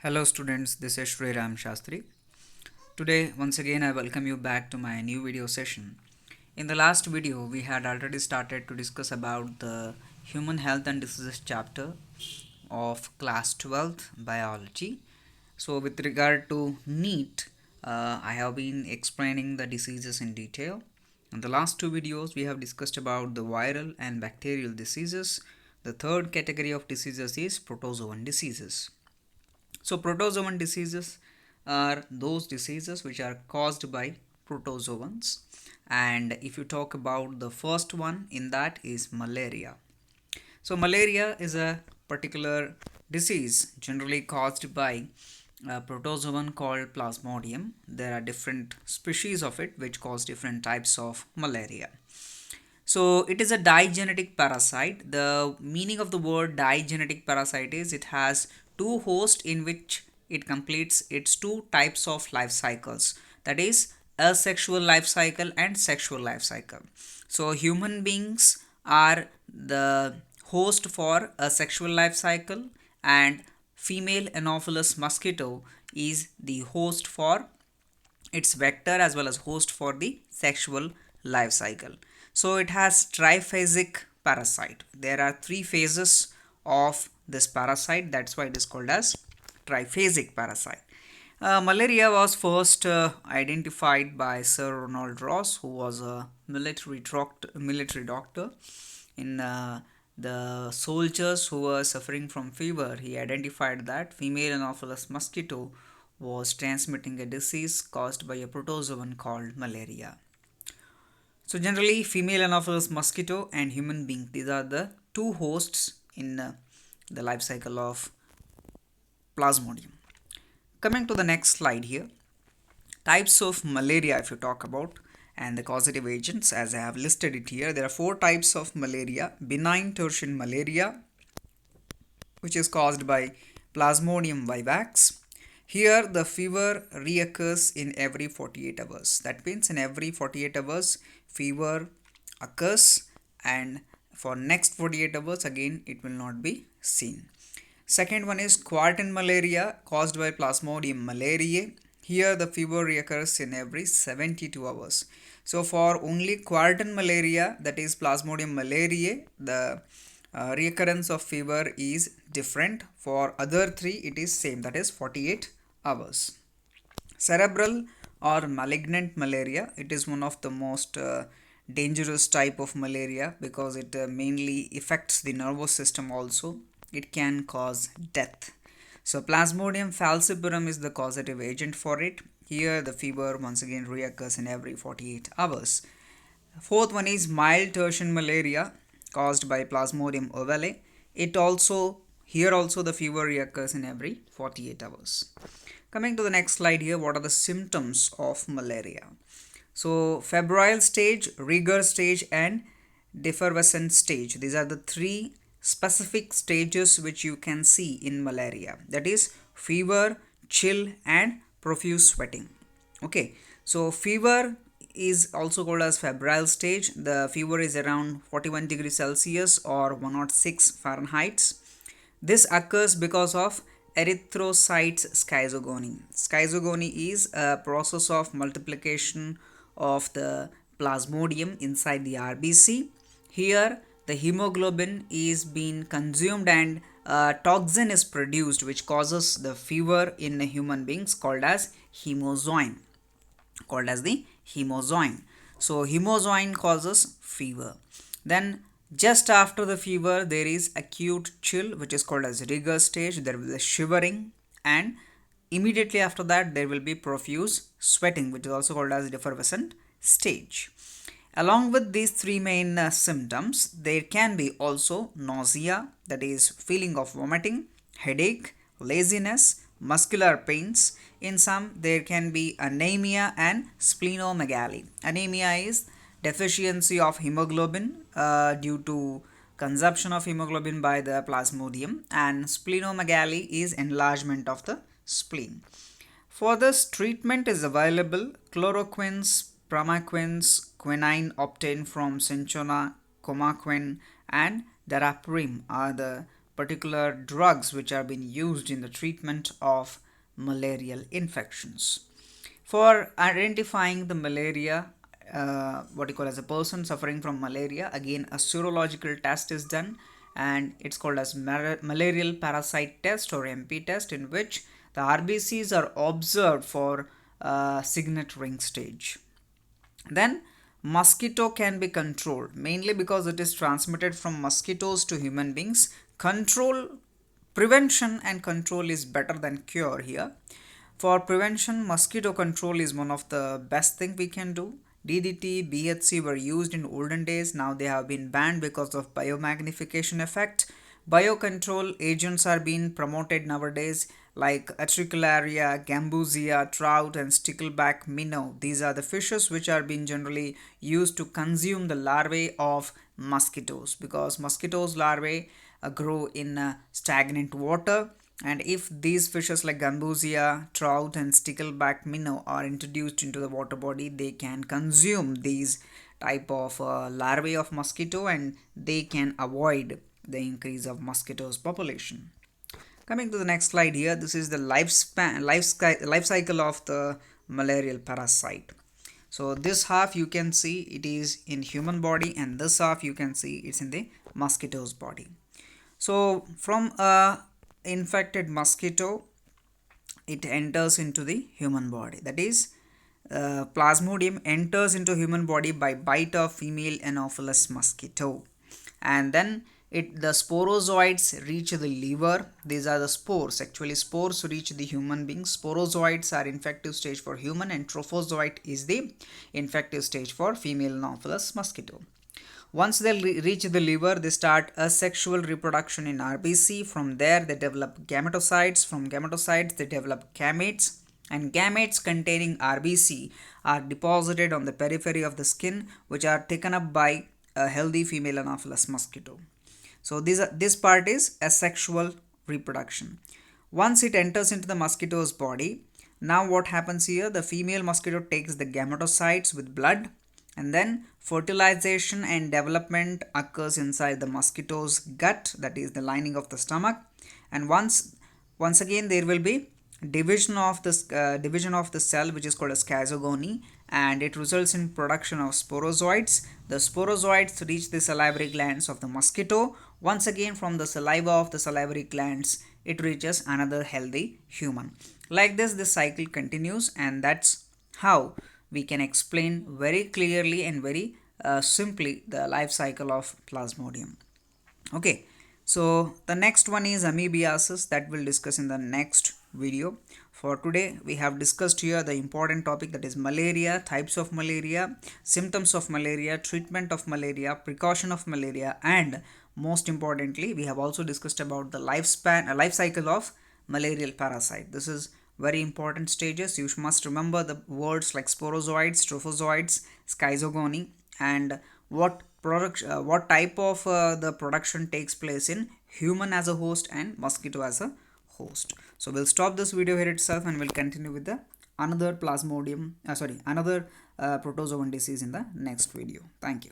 Hello students, this is Shri Ram Shastri. Today once again I welcome you back to my new video session. In the last video we had already started to discuss about the human health and diseases chapter of class 12th biology. So with regard to NEET, I have been explaining the diseases in detail. In the last two videos we have discussed about the viral and bacterial diseases. The third category of diseases is protozoan diseases. So protozoan diseases are those diseases which are caused by protozoans, and if you talk about the first one in that is malaria. So malaria is a particular disease generally caused by a protozoan called Plasmodium. There are different species of it which cause different types of malaria. So it is a digenetic parasite. The meaning of the word digenetic parasite is it has two hosts in which it completes its two types of life cycles. That is asexual life cycle and sexual life cycle. So human beings are the host for a sexual life cycle, and female Anopheles mosquito is the host for its vector as well as host for the sexual life cycle. So it has triphasic parasite. There are three phases of this parasite, that's why it is called as triphasic parasite. Malaria was first identified by Sir Ronald Ross, who was a military doctor. In the soldiers who were suffering from fever, he identified that female Anopheles mosquito was transmitting a disease caused by a protozoan called malaria. So generally, female Anopheles mosquito and human being, these are the two hosts in the life cycle of Plasmodium. Coming to the next slide here, types of malaria if you talk about, and the causative agents as I have listed it here. There are four types of malaria. Benign tertian malaria, which is caused by Plasmodium vivax. Here the fever reoccurs in every 48 hours. That means in every 48 hours fever occurs, and for next 48 hours again it will not be seen. Second one is quartan malaria caused by Plasmodium malariae. Here the fever reoccurs in every 72 hours. So for only quartan malaria, that is Plasmodium malariae, the reoccurrence of fever is different. For other three it is same, that is 48 hours. Cerebral or malignant malaria, it is one of the most dangerous type of malaria because it mainly affects the nervous system also. It can cause death. So Plasmodium falciparum is the causative agent for it. Here the fever once again reoccurs in every 48 hours. Fourth one is mild tertian malaria caused by Plasmodium ovale. Here also the fever reoccurs in every 48 hours. Coming to the next slide here, what are the symptoms of malaria? So febrile stage, rigor stage and defervescent stage. These are the three specific stages which you can see in malaria. That is fever, chill and profuse sweating. Okay, so fever is also called as febrile stage. The fever is around 41 degrees Celsius or 106 Fahrenheit. This occurs because of erythrocytes schizogony. Schizogony is a process of multiplication of the plasmodium inside the RBC. Here the hemoglobin is being consumed and a toxin is produced which causes the fever in human beings called as hemozoin. So hemozoin causes fever. Then just after the fever there is acute chill which is called as rigor stage. There will be shivering, and immediately after that there will be profuse sweating which is also called as defervescent stage. Along with these three main symptoms, there can be also nausea, that is feeling of vomiting, headache, laziness, muscular pains. In some there can be anemia and splenomegaly. Anemia is deficiency of hemoglobin due to consumption of hemoglobin by the plasmodium, and splenomegaly is enlargement of the spleen. For this, treatment is available: chloroquines, primaquines, quinine obtained from cinchona, comaquine and daraprim are the particular drugs which are being used in the treatment of malarial infections. For identifying the malaria, what you call as a person suffering from malaria, again a serological test is done, and it's called as malarial parasite test or MP test, in which the RBCs are observed for signet ring stage. Then mosquito can be controlled, mainly because it is transmitted from mosquitoes to human beings. Prevention and control is better than cure here. For prevention, mosquito control is one of the best thing we can do. DDT, BHC were used in olden days. Now they have been banned because of biomagnification effect. Biocontrol agents are being promoted nowadays, like Atricularia, Gambusia, trout, and stickleback minnow. These are the fishes which are being generally used to consume the larvae of mosquitoes, because mosquitoes larvae grow in stagnant water, and if these fishes like Gambusia, trout, and stickleback minnow are introduced into the water body, they can consume these type of larvae of mosquito, and they can avoid the increase of mosquitoes population. Coming to the next slide here, this is the life cycle of the malarial parasite. So this half you can see it is in human body, and this half you can see it's in the mosquito's body. So from a infected mosquito, it enters into the human body. That is, Plasmodium enters into human body by bite of female Anopheles mosquito, and then the sporozoites reach the liver. These are the spores. Actually, spores reach the human beings. Sporozoites are infective stage for human, and trophozoite is the infective stage for female Anopheles mosquito. Once they reach the liver, they start asexual reproduction in RBC. From there, they develop gametocytes. From gametocytes, they develop gametes. And gametes containing RBC are deposited on the periphery of the skin, which are taken up by a healthy female Anopheles mosquito. So this part is asexual reproduction. Once it enters into the mosquito's body, now what happens here? The female mosquito takes the gametocytes with blood, and then fertilization and development occurs inside the mosquito's gut, that is the lining of the stomach. And once again there will be division of the cell, which is called as schizogony, and it results in production of sporozoites. The sporozoites reach the salivary glands of the mosquito. Once again, from the saliva of the salivary glands, it reaches another healthy human. Like this cycle continues, and that's how we can explain very clearly and very simply the life cycle of Plasmodium. Okay, so the next one is amoebiasis, that we'll discuss in the next video. For today, we have discussed here the important topic, that is malaria, types of malaria, symptoms of malaria, treatment of malaria, precaution of malaria, and most importantly, we have also discussed about the life cycle of malarial parasite. This is very important stages. You must remember the words like sporozoites, trophozoites, schizogony, and what type of the production takes place in human as a host and mosquito as a host. So we'll stop this video here itself, and we'll continue with the another protozoan disease in the next video. Thank you.